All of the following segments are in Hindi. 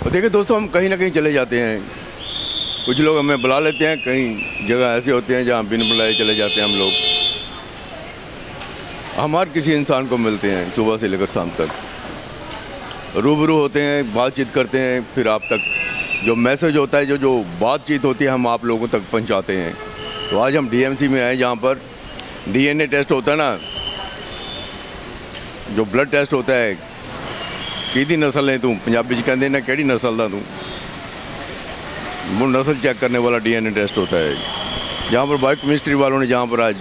और देखिए दोस्तों, हम कहीं ना कहीं चले जाते हैं, कुछ लोग हमें बुला लेते हैं, कहीं जगह ऐसे होते हैं जहाँ बिन बुलाए चले जाते हैं हम लोग। हम हर किसी इंसान को मिलते हैं सुबह से लेकर शाम तक, रूबरू होते हैं, बातचीत करते हैं, फिर आप तक जो मैसेज होता है, जो बातचीत होती है, हम आप लोगों तक पहुंचाते हैं। तो आज हम डीएमसी में आए, जहाँ पर डीएनए टेस्ट होता है ना, जो ब्लड टेस्ट होता है, किहदी नस्ल है तू, पंजाबी च कहते ना किहड़ी नस्ल दा तू, वो नस्ल चेक करने वाला डीएनए टेस्ट होता है। जहाँ पर बायोकेमिस्ट्री वालों ने जहाँ पर आज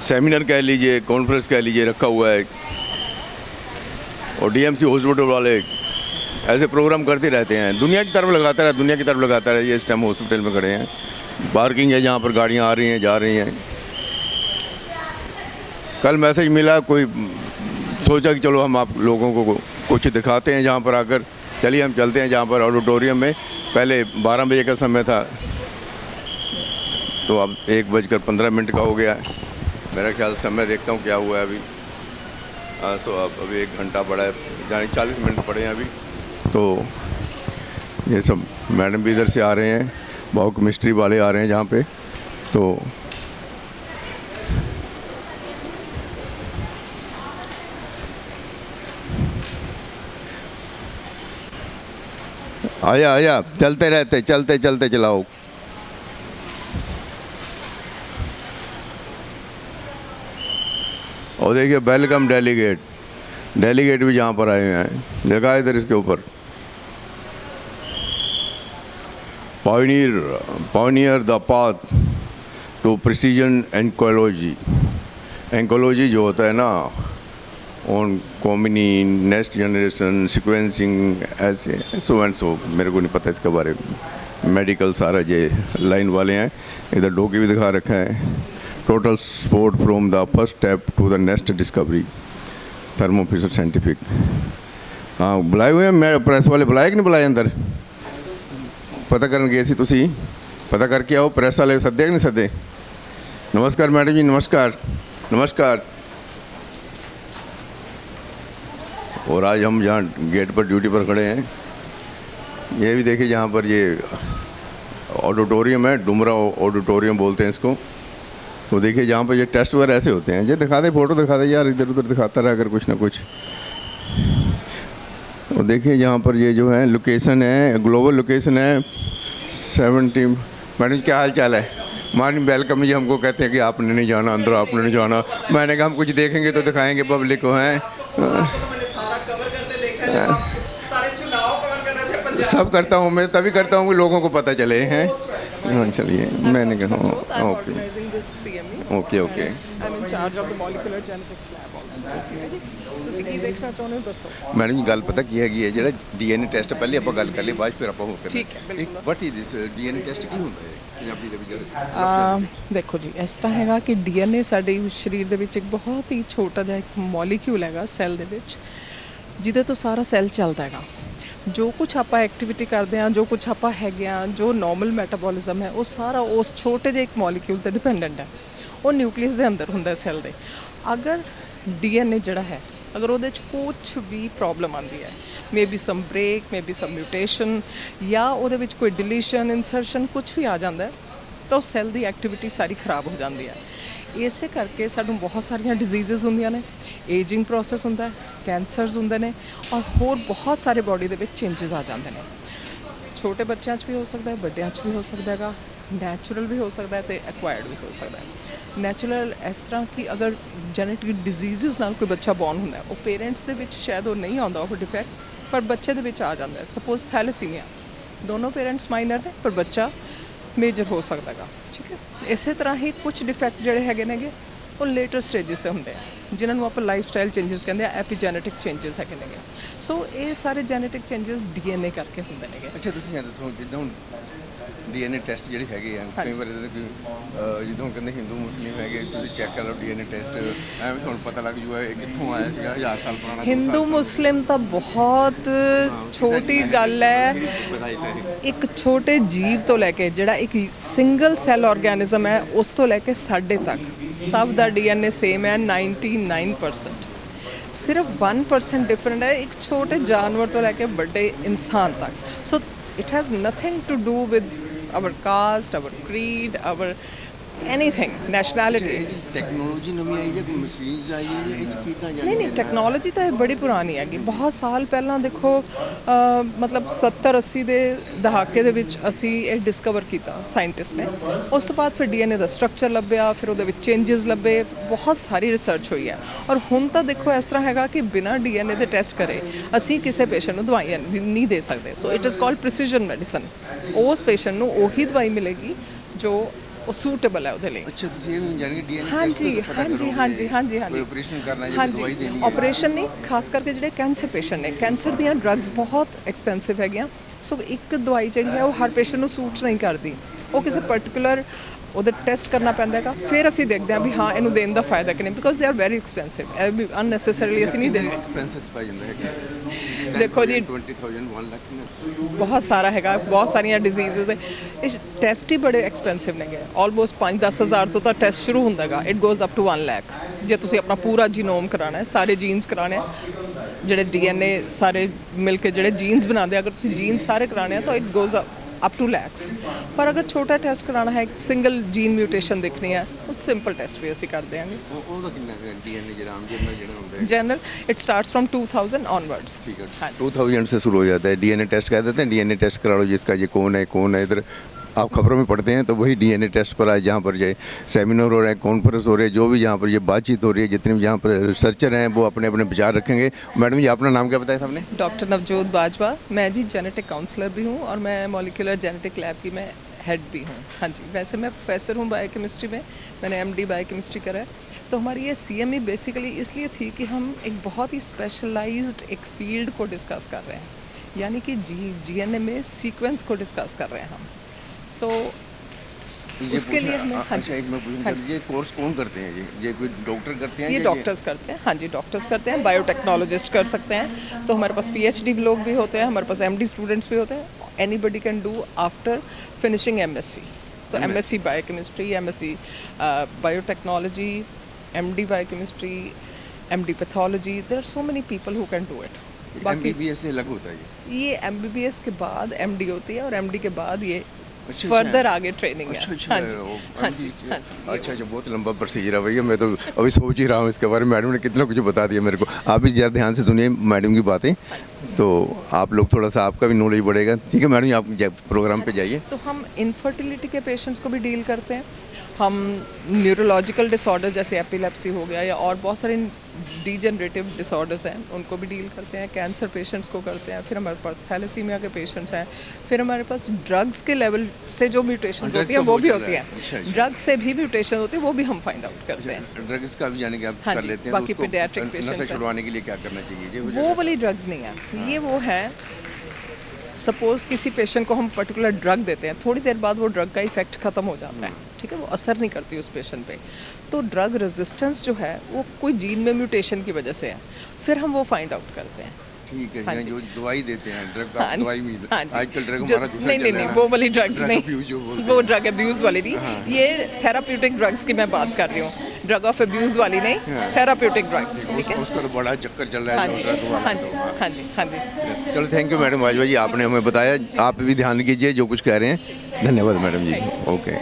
सेमिनार कह लीजिए, कॉन्फ्रेंस कह लीजिए, रखा हुआ है, और डीएमसी हॉस्पिटल वाले ऐसे प्रोग्राम करते रहते हैं। दुनिया की तरफ लगाता रहे। ये इस टाइम हॉस्पिटल में खड़े हैं, पार्किंग है जहाँ पर गाड़ियाँ आ रही हैं, जा रही हैं। कल मैसेज मिला, कोई सोचा कि चलो हम आप लोगों को कुछ दिखाते हैं जहाँ पर आकर। चलिए हम चलते हैं जहाँ पर ऑडिटोरियम में। पहले 12 बजे का समय था, तो अब 1:15 का हो गया है। मेरा ख्याल समय देखता हूँ क्या हुआ है अभी। सो अब अभी 1 घंटा पड़ा है, यानी 40 मिनट पड़े हैं अभी। तो ये सब मैडम भी इधर से आ रहे हैं, बायोकेमिस्ट्री वाले आ रहे हैं जहाँ पे। तो आया चलते रहते, चलते चलाओ। और देखिए वेलकम डेलीगेट भी यहाँ पर आए हुए हैं, देखा इधर इसके ऊपर pioneer the path to precision oncology जो होता है ना, on combining next generation sequencing ऐसे सो एंड सो, मेरे को नहीं पता इसके बारे में। मेडिकल सारा ये लाइन वाले हैं। इधर डोकी भी दिखा रखा है। Total support from the first step to the next discovery, Thermo Fisher Scientific. हाँ बुलाए हुए हैं, मैं प्रेस वाले बुलाए कि नहीं बुलाए अंदर? पता करन गए सी तुसी, पता करके आओ। प्रेस वाले सदे कि नहीं सदे? नमस्कार मैडम जी, नमस्कार। और आज हम जहाँ गेट पर ड्यूटी पर खड़े हैं, ये भी देखिए जहाँ पर ये ऑडिटोरियम है, डुमरा ऑडिटोरियम बोलते हैं इसको। तो देखिए जहाँ पर ये टेस्ट वगैरह ऐसे होते हैं। ये दिखा दे, फोटो दिखा दे यार, इधर उधर दिखाता रहा अगर कुछ ना कुछ। और देखिए जहाँ पर ये जो है लोकेशन है, ग्लोबल लोकेशन है 70। मैडम क्या हाल चाल है? मॉर्निंग वेलकम जी। हमको कहते हैं कि आपने नहीं जाना अंदर, आपने नहीं जाना। मैंने कहा हम कुछ देखेंगे तो दिखाएंगे पब्लिक को। हैं सब करता हूँ मैं, तभी करता हूँ कि लोगों को पता चले। हैं हाँ चलिए, मैंने कहा ओके मैडम जी गल पता की हैगी है, ਜਿਹੜਾ डीएनए ਟੈਸਟ ਪਹਿਲੇ ਆਪਾਂ ਗੱਲ ਕਰ ਲਈ, ਬਾਅਦ ਫਿਰ ਆਪਾਂ ਹੋ ਕਰਾਂਗੇ। ਠੀਕ ਹੈ, ਬਿਲਕੁਲ। What is this DNA test ਕੀ ਹੁੰਦਾ ਹੈ ਪੰਜਾਬੀ ਦੇ ਵਿੱਚ? ਦੇਖੋ ਜੀ, ਇਸ ਤਰ੍ਹਾਂ ਹੈਗਾ ਕਿ ਡੀਐਨਏ ਸਾਡੇ ਸਰੀਰ ਦੇ ਵਿੱਚ ਇੱਕ ਬਹੁਤ ਹੀ ਛੋਟਾ ਜਿਹਾ ਇੱਕ ਮੋਲੀਕਿਊਲ ਹੈਗਾ ਸੈੱਲ ਦੇ ਵਿੱਚ, ਜਿਹਦੇ ਤੋਂ ਸਾਰਾ ਸੈੱਲ ਚੱਲਦਾ ਹੈਗਾ। ਜੋ ਕੁਛ ਆਪਾਂ ਐਕਟੀਵਿਟੀ ਕਰਦੇ ਹਾਂ, ਜੋ ਕੁਛ ਆਪਾਂ ਹੈਗੇ ਹਾਂ, ਜੋ ਨਾਰਮਲ ਮੈਟਾਬੋਲਿਜ਼ਮ ਹੈ, ਉਹ ਸਾਰਾ ਉਸ ਛੋਟੇ ਜਿਹੇ ਇੱਕ ਮੋਲੀਕਿਊਲ 'ਤੇ ਡਿਪੈਂਡੈਂਟ ਹੈ। ਉਹ ਨਿਊਕਲੀਅਸ ਦੇ ਅੰਦਰ ਹੁੰਦਾ ਸੈੱਲ ਦੇ। ਅਗਰ ਡੀਐਨਏ ਜਿਹੜਾ ਹੈ, ਅਗਰ ਉਹਦੇ 'ਚ ਕੁਛ ਵੀ ਪ੍ਰੋਬਲਮ ਆਉਂਦੀ ਹੈ, ਮੇਬੀ ਸਮ ਬ੍ਰੇਕ, ਮੇਬੀ ਸਮ ਮਿਊਟੇਸ਼ਨ, ਜਾਂ ਉਹਦੇ ਵਿੱਚ ਕੋਈ ਡਿਲੀਸ਼ਨ, ਇਨਸਰਸ਼ਨ ਕੁਛ ਵੀ ਆ ਜਾਂਦਾ, ਤਾਂ ਉਹ ਸੈੱਲ ਦੀ ਐਕਟੀਵਿਟੀ ਸਾਰੀ ਖਰਾਬ ਹੋ ਜਾਂਦੀ ਹੈ। ਇਸੇ ਕਰਕੇ ਸਾਨੂੰ ਬਹੁਤ ਸਾਰੀਆਂ ਡਿਜ਼ੀਜ਼ਸ ਹੁੰਦੀਆਂ ਨੇ, ਏਜਿੰਗ ਪ੍ਰੋਸੈਸ ਹੁੰਦਾ, ਕੈਂਸਰਸ ਹੁੰਦੇ ਨੇ, ਔਰ ਹੋਰ ਬਹੁਤ ਸਾਰੇ ਬਾਡੀ ਦੇ ਵਿੱਚ ਚੇਂਜਸ ਆ ਜਾਂਦੇ ਨੇ। ਛੋਟੇ ਬੱਚਿਆਂ 'ਚ ਵੀ ਹੋ ਸਕਦਾ ਹੈ, ਵੱਡਿਆਂ 'ਚ ਵੀ ਹੋ ਸਕਦਾ ਹੈਗਾ, ਨੈਚੁਰਲ ਵੀ ਹੋ ਸਕਦਾ ਹੈ ਅਤੇ ਐਕਵਾਇਰਡ ਵੀ ਹੋ ਸਕਦਾ ਹੈ। ਨੈਚੁਰਲ ਇਸ ਤਰ੍ਹਾਂ ਕਿ ਅਗਰ ਜੈਨੇਟਿਕ ਡਿਜ਼ੀਜ਼ਸ ਨਾਲ ਕੋਈ ਬੱਚਾ ਬੌਰਨ ਹੁੰਦਾ, ਉਹ ਪੇਰੈਂਟਸ ਦੇ ਵਿੱਚ ਸ਼ਾਇਦ ਉਹ ਨਹੀਂ ਆਉਂਦਾ ਉਹ ਡਿਫੈਕਟ, ਪਰ ਬੱਚੇ ਦੇ ਵਿੱਚ ਆ ਜਾਂਦਾ ਹੈ। ਸਪੋਜ਼ ਥੈਲੇਸੀਮੀਆ, ਦੋਨੋਂ ਪੇਰੈਂਟਸ ਮਾਈਨਰ ਨੇ ਪਰ ਬੱਚਾ ਮੇਜਰ ਹੋ ਸਕਦਾ ਹੈਗਾ। ਠੀਕ ਹੈ, ਇਸੇ ਤਰ੍ਹਾਂ ਹੀ ਕੁਝ ਡਿਫੈਕਟ ਜਿਹੜੇ ਹੈਗੇ ਨੇਗੇ ਉਹ ਲੇਟਰ ਸਟੇਜਸ 'ਤੇ ਹੁੰਦੇ ਆ, ਜਿਨ੍ਹਾਂ ਨੂੰ ਆਪਾਂ ਲਾਈਫ ਸਟਾਈਲ ਚੇਂਜਸ ਕਹਿੰਦੇ ਆ, ਐਪੀਜੈਨੇਟਿਕ ਚੇਂਜਸ ਹੈਗੇ ਨੇਗੇ। ਸੋ ਇਹ ਸਾਰੇ ਜੈਨੇਟਿਕ ਚੇਂਜਸ ਡੀਐਨਏ ਕਰਕੇ ਹੁੰਦੇ ਨੇਗੇ। ਅੱਛਾ ਤੁਸੀਂ ਇਹ ਦੱਸੋ, ਜਿੱਦਾਂ ਹੁਣ डीएनए टेस्ट ਜਿਹੜੇ ਹੈਗੇ ਆ, ਕਈ ਵਾਰ ਜਿੱਦਾਂ ਕਹਿੰਦੇ ਹਿੰਦੂ ਮੁਸਲਿਮ ਹੈਗੇ, ਤੁਸੀਂ ਚੈੱਕ ਕਰ ਲਓ ਡीएनए ਟੈਸਟ, ਐਵੇਂ ਤੁਹਾਨੂੰ ਪਤਾ ਲੱਗ ਜੂਗਾ ਇਹ ਕਿੱਥੋਂ ਆਇਆ ਸੀਗਾ, 1000 ਸਾਲ ਪੁਰਾਣਾ। ਹਿੰਦੂ ਮੁਸਲਿਮ ਤਾਂ ਬਹੁਤ ਛੋਟੀ ਗੱਲ ਹੈ। ਇੱਕ ਛੋਟੇ ਜੀਵ ਤੋਂ ਲੈ ਕੇ ਜਿਹੜਾ ਇੱਕ ਸਿੰਗਲ ਸੈੱਲ ਆਰਗੈਨਿਜ਼ਮ ਹੈ, ਉਸ ਤੋਂ ਲੈ ਕੇ ਸਾਡੇ ਤੱਕ ਸਭ ਦਾ ਡੀਐਨਏ ਸੇਮ ਹੈ 99%। ਸਿਰਫ 1% ਡਿਫਰੈਂਟ ਹੈ ਇੱਕ ਛੋਟੇ ਜਾਨਵਰ ਤੋਂ ਲੈ ਕੇ ਵੱਡੇ ਇਨਸਾਨ ਤੱਕ। So it has nothing to do with our caste, our creed, our anything, nationality. Technology ਨਵੀਂ ਆਈ ਜਾਂ ਕੋਈ ਮਸ਼ੀਨਸ ਆਈ ਹੈ ਜਾਂ ਇਹ 'ਚ ਕਿੱਦਾਂ ਨਹੀਂ ਟੈਕਨੋਲੋਜੀ ਤਾਂ ਇਹ ਬੜੀ ਪੁਰਾਣੀ ਹੈਗੀ। ਬਹੁਤ ਸਾਲ ਪਹਿਲਾਂ ਦੇਖੋ ਮਤਲਬ 70-80 ਦੇ ਦਹਾਕੇ ਦੇ ਵਿੱਚ ਅਸੀਂ ਇਹ ਡਿਸਕਵਰ ਕੀਤਾ ਸਾਇੰਟਿਸਟ ਨੇ। ਉਸ ਤੋਂ ਬਾਅਦ ਫਿਰ ਡੀਐਨਏ ਦਾ ਸਟਰਕਚਰ ਲੱਭਿਆ, ਫਿਰ ਉਹਦੇ ਵਿੱਚ ਚੇਂਜਸ ਲੱਭੇ, ਬਹੁਤ ਸਾਰੀ ਰਿਸਰਚ ਹੋਈ ਹੈ। ਔਰ ਹੁਣ ਤਾਂ ਦੇਖੋ ਇਸ ਤਰ੍ਹਾਂ ਹੈਗਾ ਕਿ ਬਿਨਾਂ ਡੀਐਨਏ ਦੇ ਟੈਸਟ ਕਰੇ ਅਸੀਂ ਕਿਸੇ ਪੇਸ਼ੈਂਟ ਨੂੰ ਦਵਾਈਆਂ ਨਹੀਂ ਦੇ ਸਕਦੇ। So it is called precision medicine. ਉਸ ਪੇਸ਼ੈਂਟ ਨੂੰ ਉਹੀ ਦਵਾਈ ਮਿਲੇਗੀ ਜੋ ਉਹ ਸੂਟੇਬਲ ਹੈ ਉਹਦੇ ਲਈ। ਅੱਛਾ, ਤੁਸੀਂ ਇਹ ਵੀ ਜਾਣਗੇ ਡੀਐਨਏ ਹਾਂਜੀ ਆਪਰੇਸ਼ਨ ਕਰਨਾ ਜਾਂ ਹਾਂਜੀ ਦਵਾਈ ਦੇਣੀ ਹੈ? ਆਪਰੇਸ਼ਨ ਨਹੀਂ, ਖਾਸ ਕਰਕੇ ਜਿਹੜੇ ਕੈਂਸਰ ਪੇਸ਼ੈਂਟ ਨੇ, ਕੈਂਸਰ ਦੀਆਂ ਡਰੱਗਸ ਬਹੁਤ ਐਕਸਪੈਂਸਿਵ ਹੈਗੀਆਂ। ਸੋ ਇੱਕ ਦਵਾਈ ਜਿਹੜੀ ਹੈ ਉਹ ਹਰ ਪੇਸ਼ੈਂਟ ਨੂੰ ਸੂਟ ਨਹੀਂ ਕਰਦੀ। ਉਹ ਕਿਸੇ ਪਰਟੀਕੂਲਰ ਉਹਦਾ ਟੈਸਟ ਕਰਨਾ ਪੈਂਦਾ ਹੈਗਾ, ਫਿਰ ਅਸੀਂ ਦੇਖਦੇ ਹਾਂ ਵੀ ਹਾਂ ਇਹਨੂੰ ਦੇਣ ਦਾ ਫਾਇਦਾ ਕਿ ਨਹੀਂ, because they are very expensive. ਅਨਨੈਸੈਸਰੀਲੀ ਅਸੀਂ ਨਹੀਂ ਦਿੰਦੇ। ਐਕਸਪੈਂਸਸ ਪੈ ਜਾਂਦਾ ਹੈ। ਦੇਖੋ ਜੀ 20,000 1 ਲੱਖ ਬਹੁਤ ਸਾਰਾ ਹੈਗਾ, ਬਹੁਤ ਸਾਰੀਆਂ ਡਿਜ਼ੀਜ਼ਸ ਦੇ ਇਹ ਟੈਸਟ ਹੀ ਬੜੇ ਐਕਸਪੈਂਸਿਵ ਨੇਗੇ। ਆਲਮੋਸਟ 5-10 ਹਜ਼ਾਰ ਤੋਂ ਤਾਂ ਟੈਸਟ ਸ਼ੁਰੂ ਹੁੰਦਾ ਹੈਗਾ। It goes up to 1 lakh ਜੇ ਤੁਸੀਂ ਆਪਣਾ ਪੂਰਾ ਜੀਨੋਮ ਕਰਾਉਣਾ ਹੈ, ਸਾਰੇ ਜੀਨਸ ਕਰਾਉਣੇ ਆ, ਜਿਹੜੇ ਡੀਐਨਏ ਸਾਰੇ ਮਿਲ ਕੇ ਜਿਹੜੇ ਜੀਨਸ ਬਣਾਉਂਦੇ ਆ, ਅਗਰ ਤੁਸੀਂ ਜੀਨਸ ਸਾਰੇ ਕਰਾਉਣੇ ਆ ਤਾਂ it goes up to lakhs. ਪਰ ਅਗਰ ਛੋਟਾ ਟੈਸਟ ਕਰਾਉਣਾ ਹੈ, ਸਿੰਗਲ ਜੀਨ ਮਿਊਟੇਸ਼ਨ ਦੇਖਣੀ ਹੈ, ਉਹ ਸਿੰਪਲ ਟੈਸਟ ਵੀ ਅਸੀਂ ਕਰਦੇ ਹਾਂ। ਉਹਦਾ ਕਿੰਨਾ ਡੀਐਨਏ ਜਿਹੜਾ ਆਮ ਜਿਹੜਾ ਹੁੰਦਾ है? General it starts from 2000 onwards. ठीक है, 2000 से शुरू हो जाता है। डीएनए टेस्ट कह देते हैं, डीएनए टेस्ट करा लो जिसका ये कौन है इधर आप खबरों में पढ़ते हैं तो वही डीएनए टेस्ट पर आज जहाँ पर जो सेमिनार हो रहे हैं, कॉन्फ्रेंस हो रहे हैं, जो भी जहाँ पर ये बातचीत हो रही है, जितने भी जहाँ पर रिसर्चर हैं वो अपने अपने विचार रखेंगे। मैडम जी अपना नाम क्या बताया था आपने? डॉक्टर नवजोत बाजवा। मैं जी जेनेटिक काउंसलर भी हूँ और मैं मॉलिक्यूलर जेनेटिक लैब की मैं हेड भी हूँ। हाँ जी, वैसे मैं प्रोफेसर हूँ बायोकेमिस्ट्री में, मैंने एमडी बायोकेमिस्ट्री करा है। तो हमारी ये सीएमई बेसिकली इसलिए थी कि हम एक बहुत ही स्पेशलाइज्ड एक फील्ड को डिस्कस कर रहे हैं, यानी कि जीएनए में सीक्वेंस को डिस्कस कर रहे हैं हम। सो उसके लिए हमें अच्छा एक मैं पूछना ये कोर्स कौन करते हैं? ये कोई डॉक्टर करते हैं? ये डॉक्टर्स करते हैं। हाँ जी, डॉक्टर्स करते हैं, बायोटेक्नोलॉजिस्ट कर सकते हैं। तो हमारे पास पीएचडी लोग भी होते हैं, हमारे पास एमडी स्टूडेंट्स भी होते हैं। Anybody can do after finishing MSc. तो MSc biochemistry, MSc biotechnology, MD biochemistry, MD pathology, there are so many people who can do it. बाकी एमबीबीएस से अलग होता है ये एमबीबीएस के बाद एमडी होती है और एमडी के बाद ये अच्छा, फर्दर आगे ट्रेनिंग है। अच्छा हाँ जी, हाँ जी, हाँ जी। अच्छा बहुत लंबा प्रोसीजर है भैया, मैं तो अभी सोच ही रहा हूँ इसके बारे में। मैडम ने कितना कुछ बता दिया मेरे को। आप भी ज़्यादा ध्यान से सुनिए मैडम की बातें, तो आप लोग थोड़ा सा आपका भी नॉलेज बढ़ेगा। ठीक है मैडम, आप प्रोग्राम पे जाइए। तो हम इनफर्टिलिटी के पेशेंट्स को भी डील करते हैं, हम न्यूरोलॉजिकल डिसऑर्डर जैसे एपिलेप्सी हो गया या और बहुत सारे डीजनरेटिव डिसऑर्डर्स हैं उनको भी डील करते हैं, कैंसर पेशेंट्स को करते हैं, फिर हमारे पास थैलेसीमिया के पेशेंट्स हैं, फिर हमारे पास ड्रग्स के लेवल से जो म्यूटेशन होती है वो भी होती है, ड्रग्स से भी म्यूटेशन होती है वो भी हम फाइंड आउट करते हैं। ड्रग्स का भी जाने के आप हाँ कर जी, लेते हैं। बाकी पीडियाट्रिक पेशेंट्स नशा छुड़वाने के लिए क्या करना चाहिए? वो वाली ड्रग्स नहीं है, ये वो है सपोज़ किसी पेशेंट को हम पर्टिकुलर ड्रग देते हैं, थोड़ी देर बाद वो ड्रग का इफेक्ट ख़त्म हो जाता है, ठीक है, वो असर नहीं करती उस पेशेंट पे। तो ड्रग रेजिस्टेंस जो है वो कोई जीन में म्यूटेशन की वजह से है, फिर हम वो फाइंड आउट करते हैं। ठीक है, हाँ यहाँ जी। जो दवाई देते हैं ड्रग का हाँ दवाई में हाँ जी। आजकल ड्रग जो- हमारा दूसरा नहीं चल नहीं रहा नहीं है वो ना। वाली ड्रग्स Drug नहीं, abuse जो बोलते वो हैं। ड्रग अब्यूज़ वाली नहीं, ये थेराप्यूटिक ड्रग्स की मैं बात कर रही हूँ, ड्रग ऑफ अब्यूज़ वाली नहीं, थेराप्यूटिक ड्रग्स। ठीक है, उसका तो बड़ा चक्कर चल रहा हाँ है जी, जो ड्रग वाला हाँ तो। जी, हाँ जी, हाँ जी। चलो थैंक यू मैडम बाजवा जी, आपने हमें बताया। आप भी ध्यान कीजिए जो कुछ कह रहे हैं। धन्यवाद मैडम जी। ओके।